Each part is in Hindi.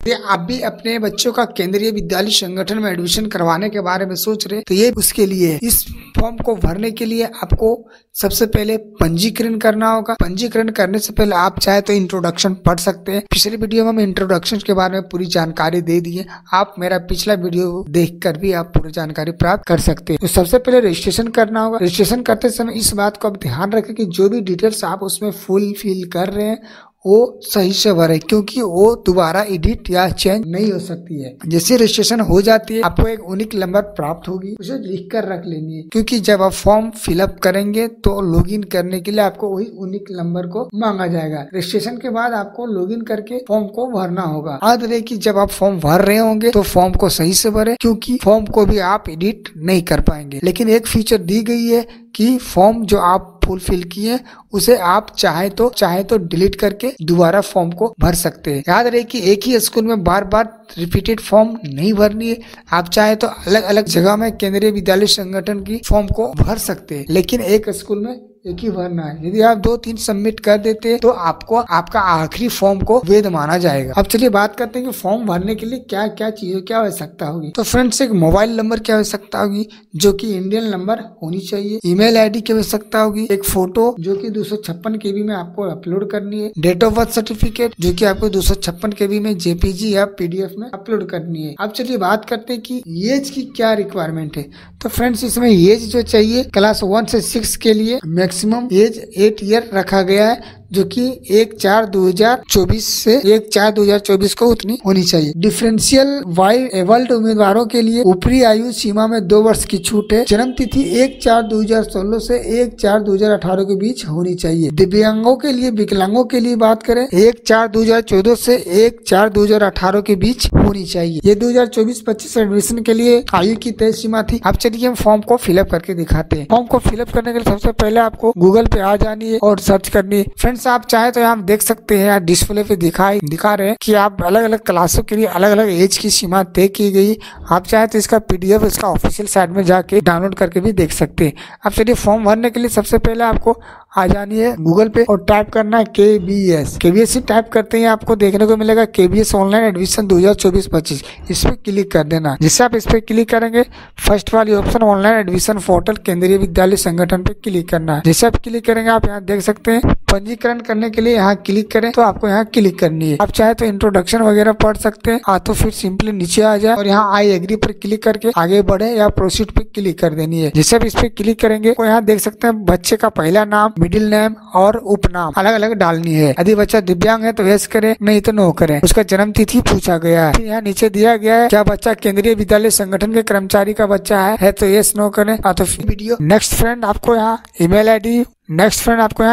यदि आप भी अपने बच्चों का केंद्रीय विद्यालय संगठन में एडमिशन करवाने के बारे में सोच रहे तो ये उसके लिए इस फॉर्म को भरने के लिए आपको सबसे पहले पंजीकरण करना होगा। पंजीकरण करने से पहले आप चाहे तो इंट्रोडक्शन पढ़ सकते हैं। पिछले वीडियो में हम इंट्रोडक्शन के बारे में पूरी जानकारी दे दी है, आप मेरा पिछला वीडियो देखकर भी आप पूरी जानकारी प्राप्त कर सकते हैं। तो सबसे पहले रजिस्ट्रेशन करना होगा। रजिस्ट्रेशन करते समय इस बात को आप ध्यान रखें कि जो भी डिटेल्स आप उसमें फुल फिल कर रहे हैं वो सही से भरे, क्योंकि वो दोबारा एडिट या चेंज नहीं हो सकती है। जैसे रजिस्ट्रेशन हो जाती है आपको एक यूनिक नंबर प्राप्त होगी, उसे लिख कर रख लेनी है, क्योंकि जब आप फॉर्म फिलअप करेंगे तो लॉगिन करने के लिए आपको वही यूनिक नंबर को मांगा जाएगा। रजिस्ट्रेशन के बाद आपको लॉगिन करके फॉर्म को भरना होगा। याद रहे कि जब आप फॉर्म भर रहे होंगे तो फॉर्म को सही से भरे, क्योंकि फॉर्म को भी आप एडिट नहीं कर पाएंगे। लेकिन एक फीचर दी गई है कि फॉर्म जो आप फुलफिल किए उसे आप चाहे तो डिलीट करके दोबारा फॉर्म को भर सकते हैं। याद रहे कि एक ही स्कूल में बार बार रिपीटेड फॉर्म नहीं भरनी है। आप चाहे तो अलग अलग जगह में केंद्रीय विद्यालय संगठन की फॉर्म को भर सकते हैं, लेकिन एक स्कूल में एक ही भरना है। यदि आप 2-3 सबमिट कर देते हैं तो आपको आपका आखिरी फॉर्म को वैध माना जाएगा। अब चलिए बात करते हैं कि फॉर्म भरने के लिए क्या क्या चीजों की आवश्यकता होगी। तो फ्रेंड्स, एक मोबाइल नंबर की आवश्यकता होगी जो कि इंडियन नंबर होनी चाहिए। ईमेल आईडी की आवश्यकता होगी। एक फोटो जो कि 256 KB में आपको अपलोड करनी है। डेट ऑफ बर्थ सर्टिफिकेट जो कि आपको 256 KB में JPG या PDF में अपलोड करनी है। अब चलिए बात करते हैं कि एज की क्या रिक्वायरमेंट है। तो फ्रेंड्स, इसमें एज जो चाहिए क्लास 1 से 6 के लिए मैक्सिमम एज 8 ईयर रखा गया है, जो कि 1/4/2024 से 1/4/2024 को उतनी होनी चाहिए। डिफरेंशियल वाइड एबल्ड उम्मीदवारों के लिए ऊपरी आयु सीमा में 2 वर्ष की छूट है। जन्म तिथि 1/4/2016 से 1/4/2018 के बीच होनी चाहिए। दिव्यांगों के लिए, विकलांगों के लिए बात करें 1/4/2014 से 1/4/2018 के बीच होनी चाहिए। ये 2024-25 एडमिशन के लिए आयु की तय सीमा थी। अब चलिए हम फॉर्म को फिलअप करके दिखाते हैं। फॉर्म को फिलअप करने के लिए सबसे पहले आपको गूगल पे आ जानी है और सर्च करनी है। फ्रेंड्स, आप चाहे तो यहाँ देख सकते हैं, यहाँ डिस्प्ले पे दिखा रहे हैं कि आप अलग अलग क्लासों के लिए अलग अलग एज की सीमा तय की गई। आप चाहे तो इसका PDF इसका ऑफिशियल साइट में जाके डाउनलोड करके भी देख सकते हैं। अब चलिए फॉर्म भरने के लिए सबसे पहले आपको आ जानी है गूगल पे और टाइप करना है KBS ही टाइप करते हैं आपको देखने को मिलेगा KBS ऑनलाइन एडमिशन 2024-25। इस पे क्लिक कर देना। जिससे आप इस पे क्लिक करेंगे फर्स्ट वाली ऑप्शन ऑनलाइन एडमिशन पोर्टल केंद्रीय विद्यालय संगठन पे क्लिक करना है। जैसे आप क्लिक करेंगे आप यहाँ देख सकते हैं पंजीकरण करने के लिए यहाँ क्लिक करें तो आपको यहाँ क्लिक करनी है। आप चाहे तो इंट्रोडक्शन वगैरह पढ़ सकते हैं, तो फिर सिंपली नीचे आ जाए और यहाँ आई एग्री पर क्लिक करके आगे बढ़े या प्रोसीड पे क्लिक कर देनी है। जैसे आप इस पे क्लिक करेंगे तो यहाँ देख सकते हैं बच्चे का पहला नाम, मिडिल नेम और उपनाम अलग अलग डालनी है। यदि बच्चा दिव्यांग है तो यस करे, नहीं तो नो करे। उसका जन्म तिथि पूछा गया है। यहाँ नीचे दिया गया है क्या बच्चा केंद्रीय विद्यालय संगठन के कर्मचारी का बच्चा है तो यस नो करें। तो वीडियो नेक्स्ट फ्रेंड आपको यहाँ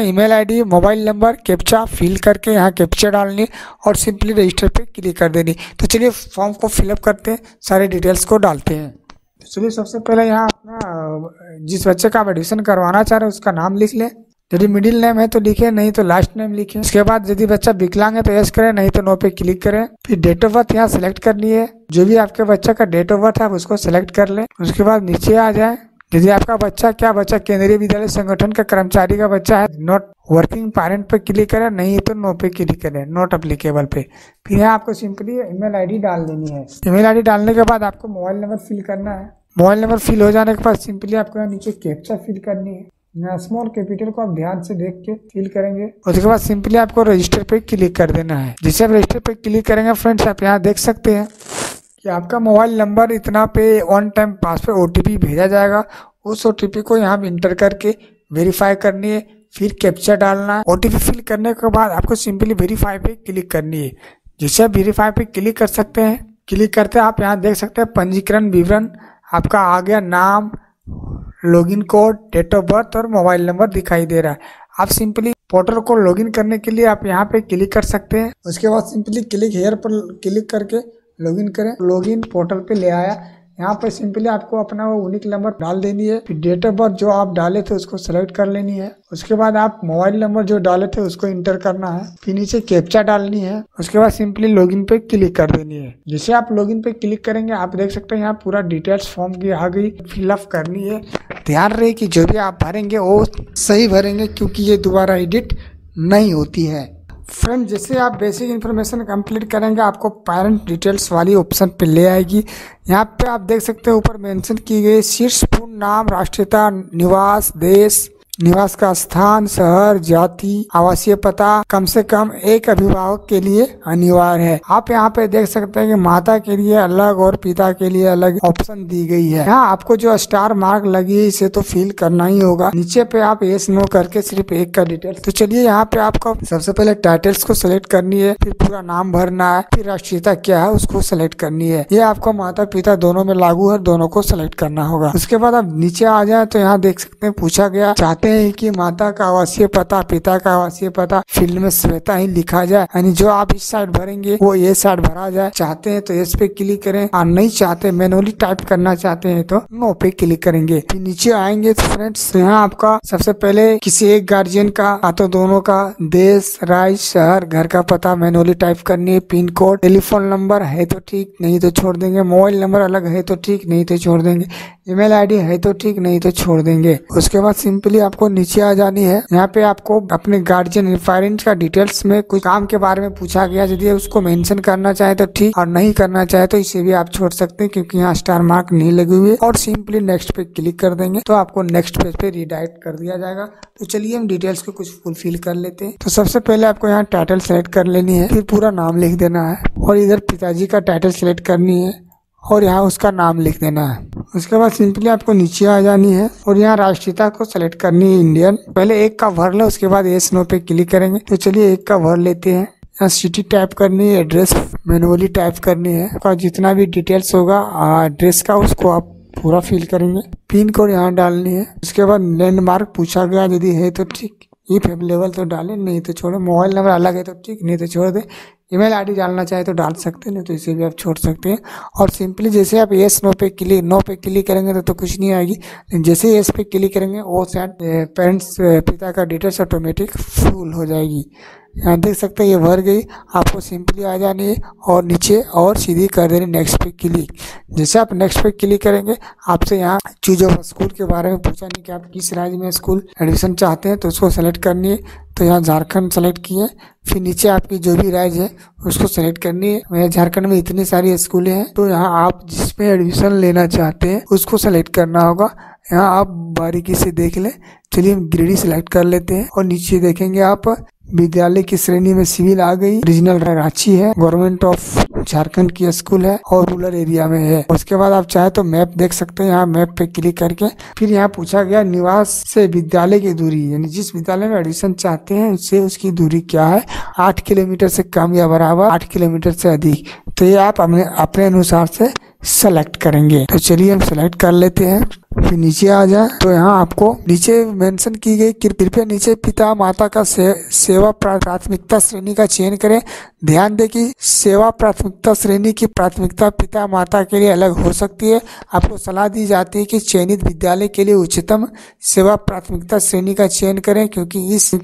email ID mobile number captcha fill करके यहाँ कैप्चा डालनी और सिंपली रजिस्टर पे क्लिक कर देनी। तो चलिए फॉर्म को फिलअप करते हैं, सारे डिटेल्स को डालते हैं। तो चलिए सबसे पहले यहाँ अपना जिस बच्चे का आप एडमिशन करवाना चाह रहे हैं उसका नाम लिख ले। यदि मिडिल नेम है तो लिखे, नहीं तो लास्ट नेम लिखे। उसके बाद यदि बच्चा विकलांग है तो यस करें, नहीं तो नो पे क्लिक करें। फिर डेट ऑफ बर्थ यहाँ सिलेक्ट करनी है। जो भी आपके बच्चा का डेट ऑफ बर्थ है आप उसको सिलेक्ट कर लें। उसके बाद नीचे आ जाए। यदि आपका बच्चा केंद्रीय विद्यालय संगठन का कर्मचारी का बच्चा है नॉट वर्किंग पेरेंट पे क्लिक करें, नहीं तो नो पे क्लिक करें, नॉट अप्लीकेबल पे। फिर यहाँ आपको सिंपली ईमेल आईडी डाल देनी है। ईमेल आईडी डालने के बाद आपको मोबाइल नंबर फिल करना है। मोबाइल नंबर फिल हो जाने के बाद सिंपली आपको यहाँ नीचे कैप्चा फिल करनी है। यहाँ स्मॉल कैपिटल को आप ध्यान से देख के फिल करेंगे। उसके बाद सिंपली आपको रजिस्टर पे क्लिक कर देना है। जिससे आप रजिस्टर पे क्लिक करेंगे फ्रेंड्स आप यहाँ देख सकते हैं कि आपका मोबाइल नंबर इतना पे ऑन टाइम पास पे OTP भेजा जाएगा। उस OTP को यहाँ इंटर करके वेरीफाई करनी है। फिर कैप्चा डालना है। OTP फिल करने के बाद आपको सिंपली वेरीफाई पे क्लिक करनी है। जिससे आप वेरीफाई पे क्लिक कर सकते हैं। क्लिक करते आप यहाँ देख सकते हैं पंजीकरण विवरण आपका आ गया, नाम, login code, date of birth और मोबाइल नंबर दिखाई दे रहा है। आप सिंपली पोर्टल को लॉगिन करने के लिए आप यहाँ पे क्लिक कर सकते हैं। उसके बाद सिंपली क्लिक हेयर पर क्लिक करके लॉगिन करें। लॉगिन पोर्टल पे ले आया। यहाँ पर सिंपली आपको अपना वो यूनिक नंबर डाल देनी है। फिर डेट ऑफ बर्थ जो आप डाले थे उसको सेलेक्ट कर लेनी है। उसके बाद आप मोबाइल नंबर जो डाले थे उसको इंटर करना है। फिर नीचे कैप्चा डालनी है। उसके बाद सिंपली लॉगिन पे क्लिक कर देनी है। जैसे आप लॉगिन पे क्लिक करेंगे आप देख सकते हैं यहाँ पूरा डिटेल्स फॉर्म की आ गई, फिलअप करनी है। ध्यान रहे कि जो भी आप भरेंगे वो सही भरेंगे, क्योंकि ये दोबारा एडिट नहीं होती है। फ्रेंड जैसे आप बेसिक इन्फॉर्मेशन कंप्लीट करेंगे आपको पेरेंट डिटेल्स वाली ऑप्शन पे ले आएगी। यहाँ पे आप देख सकते हैं ऊपर मेंशन की गई शीर्ष पूर्ण नाम, राष्ट्रीयता, निवास देश, निवास का स्थान, शहर, जाति, आवासीय पता कम से कम एक अभिभावक के लिए अनिवार्य है। आप यहाँ पे देख सकते हैं कि माता के लिए अलग और पिता के लिए अलग ऑप्शन दी गई है। यहाँ आपको जो स्टार मार्क लगी है इसे तो फिल करना ही होगा। नीचे पे आप यस नो करके सिर्फ एक का डिटेल। तो चलिए यहाँ पे आपको सबसे पहले टाइटल्स को सिलेक्ट करनी है, फिर पूरा नाम भरना है, फिर राष्ट्रीयता क्या है उसको सिलेक्ट करनी है। ये आपको माता पिता दोनों में लागू है, दोनों को सिलेक्ट करना होगा। उसके बाद आप नीचे आ जाए तो यहाँ देख सकते हैं पूछा गया चाहते हैं कि माता का आवासीय पता, पिता का आवासीय पता फील्ड में स्वतः ही लिखा जाए, यानी जो आप इस साइड भरेंगे वो ये साइड भरा जाए। चाहते हैं तो इस पे क्लिक करें और नहीं चाहते मैनुअली टाइप करना चाहते हैं तो नो पे क्लिक करेंगे। फिर नीचे आएंगे तो फ्रेंड्स यहाँ आपका सबसे पहले किसी एक गार्जियन का तो दोनों का देश, राज्य, शहर, घर का पता मैनुअली टाइप करनी है। पिन कोड, टेलीफोन नंबर है तो ठीक, नहीं तो छोड़ देंगे। मोबाइल नंबर अलग है तो ठीक, नहीं तो छोड़ देंगे। ईमेल आईडी है तो ठीक, नहीं तो छोड़ देंगे। उसके बाद सिंपली आपको नीचे आ जानी है। यहाँ पे आपको अपने गार्जियन पेरेंट्स का डिटेल्स में कुछ काम के बारे में पूछा गया, यदि उसको मेंशन करना चाहे तो ठीक और नहीं करना चाहे तो इसे भी आप छोड़ सकते हैं क्योंकि यहाँ स्टार मार्क नहीं लगी हुई है। और सिंपली नेक्स्ट पे क्लिक कर देंगे तो आपको नेक्स्ट पेज पे रिडायरेक्ट कर दिया जाएगा। तो चलिए हम डिटेल्स को कुछ फुलफिल कर लेते हैं। तो सबसे पहले आपको यहाँ टाइटल सेलेक्ट कर लेनी है, फिर पूरा नाम लिख देना है और इधर पिताजी का टाइटल सेलेक्ट करनी है और यहाँ उसका नाम लिख देना है। उसके बाद सिंपली आपको नीचे आ जानी है और यहाँ राष्ट्रीयता को सेलेक्ट करनी है इंडियन। पहले एक का भर लो, उसके बाद यस नो पे क्लिक करेंगे। तो चलिए एक का भर लेते हैं। यहाँ सिटी टाइप करनी है, एड्रेस मैनुअली टाइप करनी है। आपका जितना भी डिटेल्स होगा एड्रेस का उसको आप पूरा फिल करेंगे। पिन कोड यहाँ डालनी है। उसके बाद लैंडमार्क पूछा गया, यदि है तो ठीक, इफ अवेलेबल तो डालें, नहीं तो छोड़े। मोबाइल नंबर अलग है तो ठीक, नहीं तो छोड़ दे। ईमेल आईडी डालना चाहे तो डाल सकते हैं, नहीं तो इसे भी आप छोड़ सकते हैं। और सिंपली जैसे आप यस नो पे क्लिक करेंगे तो कुछ नहीं आएगी। जैसे यस पे क्लिक करेंगे वो शायद पेरेंट्स पिता का डिटेल्स ऑटोमेटिक फुल हो जाएगी। यहाँ देख सकते हैं ये भर गई। आपको सिंपली आ जानी है और नीचे और सीधी कर देनी नेक्स्ट पे क्लिक। जैसे आप नेक्स्ट पे क्लिक करेंगे आपसे यहाँ चूज ऑफ स्कूल के बारे में पूछा नहीं कि आप किस राज्य में स्कूल एडमिशन चाहते हैं, तो उसको सेलेक्ट करनी है। तो यहाँ झारखंड सेलेक्ट किए, फिर नीचे आपकी जो भी राज्य है उसको सेलेक्ट करनी है। यहाँ झारखंड में इतनी सारी स्कूलें हैं तो यहाँ आप जिसमें एडमिशन लेना चाहते हैं उसको सेलेक्ट करना होगा। यहाँ आप बारीकी से देख लें। चलिए हम गिरिडीह सेलेक्ट कर लेते हैं और नीचे देखेंगे आप विद्यालय की श्रेणी में सिविल आ गई। रीजनल रांची है, गवर्नमेंट ऑफ झारखंड की स्कूल है और रूरल एरिया में है। उसके बाद आप चाहे तो मैप देख सकते हैं। यहाँ मैप पे क्लिक करके फिर यहाँ पूछा गया निवास से विद्यालय की दूरी, यानी जिस विद्यालय में एडमिशन चाहते हैं उससे उसकी दूरी क्या है, 8 किलोमीटर से कम या बराबर, 8 किलोमीटर से अधिक। तो ये आप अपने अनुसार से सेलेक्ट करेंगे। तो चलिए हम सेलेक्ट कर लेते हैं। फिर नीचे आ जाए तो यहाँ आपको नीचे मेंशन की गई कृपया नीचे पिता माता का सेवा प्राथमिकता श्रेणी का चयन करें। ध्यान दें कि सेवा प्राथमिकता श्रेणी की प्राथमिकता पिता माता के लिए अलग हो सकती है। आपको सलाह दी जाती है कि चयनित विद्यालय के लिए उच्चतम सेवा प्राथमिकता श्रेणी का चयन करें क्योंकि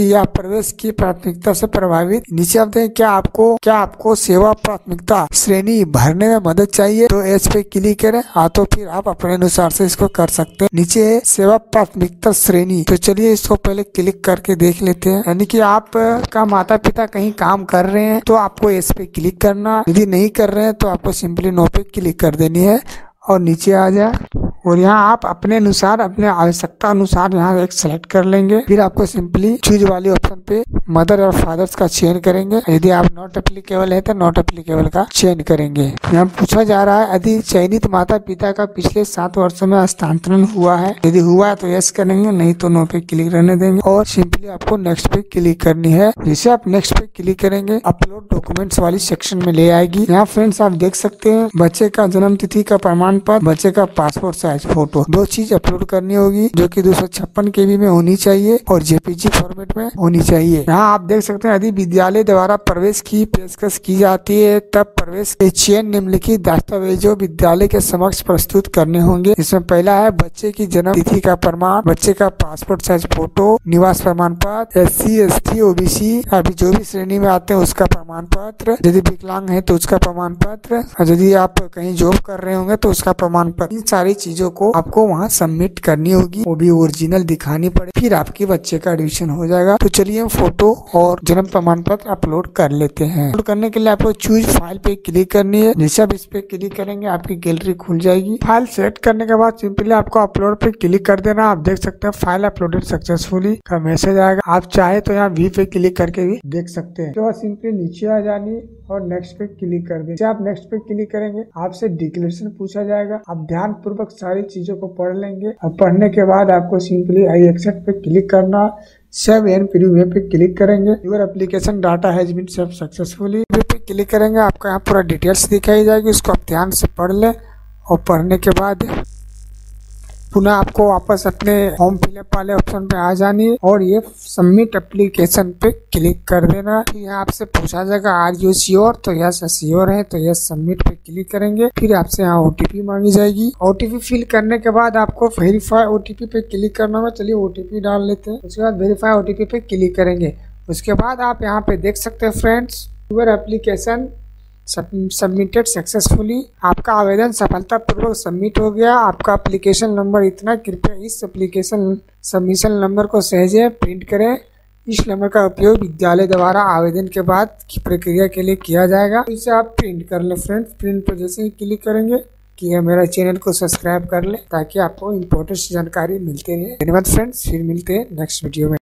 यह प्रवेश की प्राथमिकता से प्रभावित। नीचे आप देखें क्या आपको सेवा प्राथमिकता श्रेणी भरने में मदद चाहिए तो इस पे क्लिक करें। तो फिर आप अपने अनुसार से इसको कर सकते हैं। नीचे है सेवा प्राथमिकता श्रेणी। तो चलिए इसको पहले क्लिक करके देख लेते हैं। यानी कि आप का माता पिता कहीं काम कर रहे हैं तो आपको इस पे क्लिक करना, यदि नहीं कर रहे हैं तो आपको सिंपली नो पे क्लिक कर देनी है और नीचे आ जाए और यहाँ आप अपने अनुसार अपने आवश्यकता अनुसार यहाँ एक सेलेक्ट कर लेंगे। फिर आपको सिंपली चूज वाले ऑप्शन पे मदर और फादर्स का चयन करेंगे। यदि आप नॉट एप्लीकेबल है तो नॉट एप्लीकेबल का चयन करेंगे। यहाँ पूछा जा रहा है यदि चयनित माता पिता का पिछले 7 वर्षों में हस्तांतरण हुआ है, यदि हुआ है तो यस करेंगे, नहीं तो नो पे क्लिक रहने देंगे और सिंपली आपको नेक्स्ट पे क्लिक करनी है। जैसे आप नेक्स्ट पे क्लिक करेंगे अपलोड डॉक्यूमेंट्स वाली सेक्शन में ले आएगी। यहाँ फ्रेंड्स आप देख सकते हैं बच्चे का जन्म तिथि का प्रमाण पत्र, बच्चे का पासपोर्ट साइज फोटो, 2 चीज अपलोड करनी होगी जो कि 256 KB में होनी चाहिए और JPG फॉर्मेट में होनी चाहिए। यहाँ आप देख सकते हैं यदि विद्यालय द्वारा प्रवेश की पेशकश की जाती है तब प्रवेश के चयन निम्नलिखित दस्तावेजों विद्यालय के समक्ष प्रस्तुत करने होंगे। इसमें पहला है बच्चे की जन्म तिथि का प्रमाण, बच्चे का पासपोर्ट साइज फोटो, निवास प्रमाण पत्र, SC ST OBC अभी जो भी श्रेणी में आते हैं उसका प्रमाण पत्र, यदि विकलांग है तो उसका प्रमाण पत्र, और यदि आप कहीं जॉब कर रहे होंगे तो उसका का प्रमाण पत्र, इन सारी चीजों को आपको वहाँ सबमिट करनी होगी, वो भी ओरिजिनल दिखानी पड़े, फिर आपके बच्चे का एडमिशन हो जाएगा। तो चलिए हम फोटो और जन्म प्रमाण पत्र अपलोड कर लेते हैं। अपलोड करने के लिए आपको चूज फाइल पे क्लिक करनी है। जैसे आप इस पे क्लिक करेंगे आपकी गैलरी खुल जाएगी। फाइल सेलेक्ट करने के बाद सिंपली आपको अपलोड पे क्लिक कर देना। आप देख सकते हैं फाइल अपलोडेड सक्सेसफुली का मैसेज आएगा। आप चाहे तो यहाँ वी पे क्लिक करके भी देख सकते हैं। तो सिंपली नीचे आ जानी और नेक्स्ट पे क्लिक कर दें। आप नेक्स्ट पे क्लिक करेंगे आपसे डिक्लेरेशन पूछा जाएगा। आप ध्यान पूर्वक सारी चीजों को पढ़ लेंगे और पढ़ने के बाद आपको सिंपली आई एक्सेप्ट पे क्लिक करना, सेव एंड प्रीव्यू पे क्लिक करेंगे। Your application data has been save successfully पे क्लिक करेंगे। आपको यहाँ पूरा डिटेल्स दिखाई जाएगी, उसको आप ध्यान से पढ़ लें और पढ़ने के बाद पुनः आपको वापस अपने फॉर्म फिलअप वाले ऑप्शन पे आ जानी है और ये सबमिट एप्लीकेशन पे क्लिक कर देना। फिर यहाँ आपसे पूछा जाएगा आर यू श्योर, तो यस श्योर है, तो यस सबमिट पे क्लिक करेंगे। फिर आपसे यहाँ ओटीपी मांगी जाएगी। ओटीपी फिल करने के बाद आपको वेरीफाई ओटीपी पे क्लिक करना होगा। चलिए ओटीपी डाल लेते हैं। उसके बाद वेरीफाई ओटीपी पे क्लिक करेंगे। उसके बाद आप यहाँ पे देख सकते हैं friends, your application submitted successfully, आपका आवेदन सफलतापूर्वक सबमिट हो गया। आपका एप्लीकेशन नंबर इतना, कृपया इस एप्लीकेशन सबमिशन नंबर को सहजे प्रिंट करें। इस नंबर का उपयोग विद्यालय द्वारा आवेदन के बाद की प्रक्रिया के लिए किया जाएगा। इसे आप प्रिंट कर लें फ्रेंड्स। प्रिंट पर जैसे ही क्लिक करेंगे कि मेरा चैनल को सब्सक्राइब कर लें ताकि आपको इम्पोर्टेंट जानकारी मिलती रहे। धन्यवाद फ्रेंड्स, फिर मिलते हैं नेक्स्ट वीडियो में।